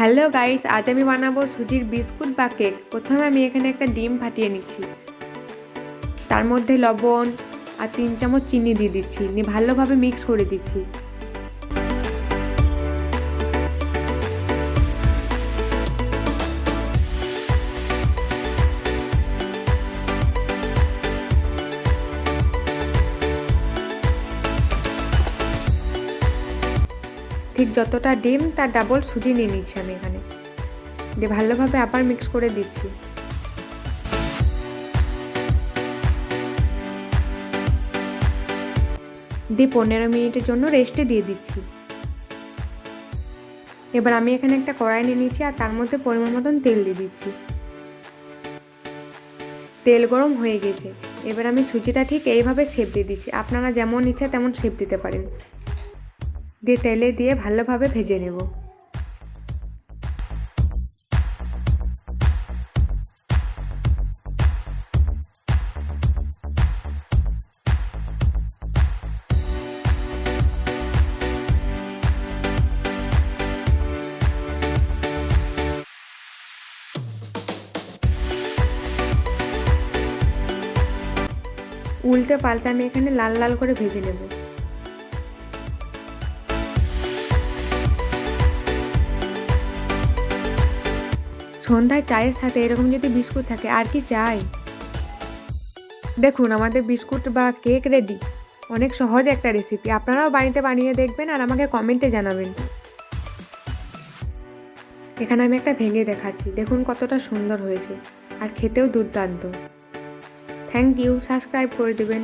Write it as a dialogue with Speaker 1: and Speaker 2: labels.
Speaker 1: Hello guys, আজ আমি বানাবো সুজির বিস্কুট বা কেক। প্রথমে আমি এখানে একটা ডিম ফাটিয়ে নিচ্ছি, তার মধ্যে লবণ আর 3 চামচ চিনি দিয়ে দিচ্ছি, নিয়ে ভালোভাবে মিক্স করে দিচ্ছি। ঠিক যতটা ডিম তার ডাবল সুজি নিয়ে নিচ্ছি আমি এখানে, দিয়ে ভালোভাবে আবার মিক্স করে দিচ্ছি। দিয়ে 15 মিনিটের জন্য রেস্টে দিয়ে দিচ্ছি। এবার আমি এখানে একটা কড়াই নিয়ে নিচ্ছি আর তার মধ্যে পরিমাণ মতন তেল দিয়ে দিচ্ছি। তেল গরম হয়ে গেছে, এবার আমি সুজিটা ঠিক এইভাবে শেপ দিয়ে দিচ্ছি। আপনারা যেমন ইচ্ছা তেমন শেপ দিতে পারেন। দিয়ে তেলে দিয়ে ভালোভাবে ভেজে নেব। উল্টে পাল্টে আমি এখানে লাল লাল করে ভেজে নেব। সন্ধ্যায় চায়ের সাথে এরকম যদি বিস্কুট থাকে আর কি চাই। দেখুন আমাদের বিস্কুট বা কেক রেডি। অনেক সহজ একটা রেসিপি, আপনারাও বাড়িতে বানিয়ে দেখবেন আর আমাকে কমেন্টে জানাবেন। এখানে আমি একটা ভেঙে দেখাচ্ছি, দেখুন কতটা সুন্দর হয়েছে আর খেতেও দুর্দান্ত। থ্যাংক ইউ, সাবস্ক্রাইব করে দেবেন।